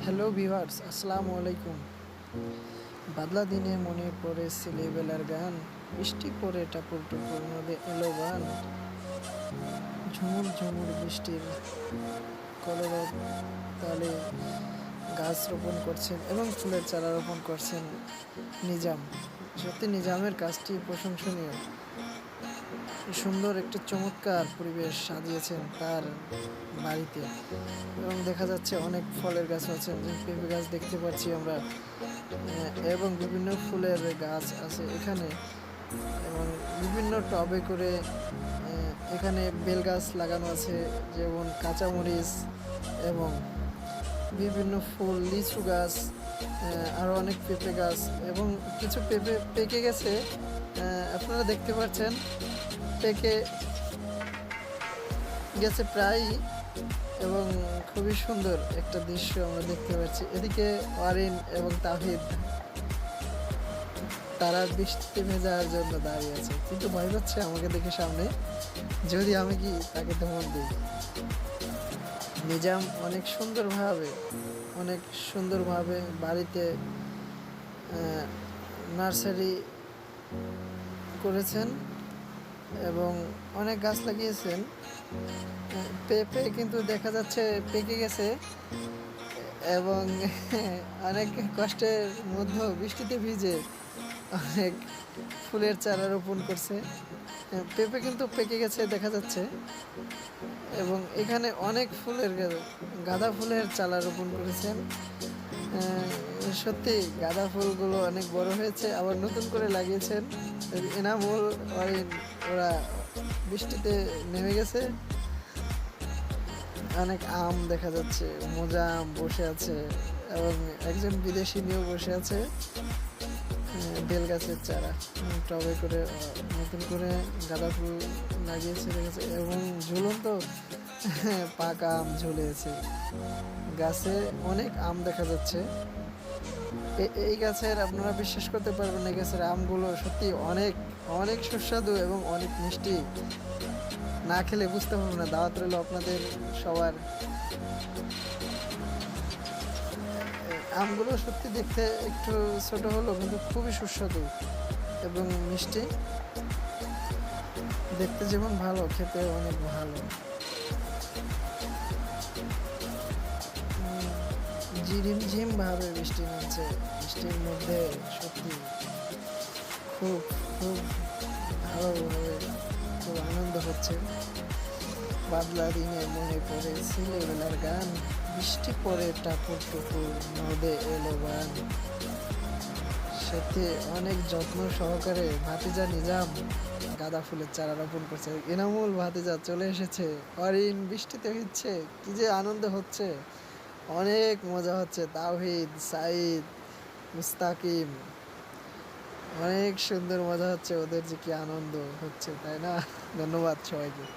Hello viewers, আসসালামু আলাইকুম। বাদলা দিনে মনে পড়ে ছেলেবেলার গান, বৃষ্টি পড়ে টাপুর টুপুর নদে এলো বান। ঝুমুর ঝুমুর বৃষ্টির কলরব তালে গাছ রোপণ করছেন এবং ফুলের চারা রোপণ করছেন নিজাম। সত্যি নিজামের কাজটি প্রশংসনীয়। সুন্দর একটা চমৎকার পরিবেশ সাজিয়েছেন তার বাড়িতে এবং দেখা যাচ্ছে অনেক ফলের গাছ আছে, পেঁপে গাছ দেখতে পাচ্ছি আমরা, এবং বিভিন্ন ফুলের গাছ আছে এখানে, এবং বিভিন্ন টবে করে এখানে বেল গাছ লাগানো আছে, যেমন কাঁচামরিচ এবং বিভিন্ন ফুল, লিচু গাছ, আরও অনেক পেঁপে গাছ এবং কিছু পেঁপে পেকে গেছে, আপনারা দেখতে পাচ্ছেন পেকে গেছে প্রায়, এবং খুবই সুন্দর একটা দৃশ্য আমরা দেখতে পাচ্ছি। এদিকে ওয়ারিন এবং তাহিদ তারা বৃষ্টিতে ভেজার জন্য দাঁড়িয়ে আছে, কিন্তু ভয় পাচ্ছে আমাকে দেখে সামনে, যদি আমি কি তাকে ধমক দিই। নিজাম অনেক সুন্দরভাবে বাড়িতে নার্সারি করেছেন এবং অনেক গাছ লাগিয়েছেন। পেঁপে কিন্তু দেখা যাচ্ছে পেকে গেছে এবং অনেক কষ্টের মধ্যেও বৃষ্টিতে ভিজে অনেক ফুলের চারা রোপণ করছে। পেঁপে কিন্তু পেকে গেছে দেখা যাচ্ছে, এবং এখানে অনেক গাঁদা ফুলের চারা রোপণ করেছেন। সত্যি গাঁদা ফুলগুলো অনেক বড় হয়েছে, আবার নতুন করে লাগিয়েছেন। এনামুল অরিন ওরা বৃষ্টিতে নেমে গেছে। অনেক আম দেখা যাচ্ছে, মোজা আম বসে আছে এবং একজন বিদেশি নিয়েও বসে আছে। বেল গাছের চারা টবে করে নতুন করে গাঁদা ফুল লাগিয়েছে রেখেছে, এবং ঝুলন্ত পাকা আম ঝুলিয়েছে। গাছে অনেক আম দেখা যাচ্ছে। এই গাছের আপনারা বিশ্বাস করতে পারবেন না, এই গাছের আমগুলো সত্যি অনেক অনেক সুস্বাদু এবং অনেক মিষ্টি। না খেলে বুঝতে পারবো না। দাওয়াত রইল আপনাদের সবার। আমগুলো সত্যি দেখতে একটু ছোট হলো, কিন্তু খুবই সুস্বাদু এবং মিষ্টি। দেখতে যেমন ভালো, খেতে অনেক ভালো। ঝিম ভাবে বৃষ্টি নামছে, বৃষ্টির মধ্যে সত্যি খুব খুব ভালোভাবে খুব আনন্দ হচ্ছে। বাদলা দিনে মনে পড়ে ছেলেবেলার গান, বৃষ্টি পড়ে টাপুর টুপুর নদে এলো বান। সত্যি অনেক যত্ন সহকারে ভাতিজা নিজাম গাঁদা ফুলের চারা রোপণ করছে। এনামুল ভাতিজা চলে এসেছে, অরিন বৃষ্টিতে হচ্ছে, কি যে আনন্দ হচ্ছে, অনেক মজা হচ্ছে। তাওহিদ, সাইদ, মুস্তাকিম, অনেক সুন্দর মজা হচ্ছে, ওদের যে কি আনন্দ হচ্ছে, তাই না? ধন্যবাদ সবাইকে।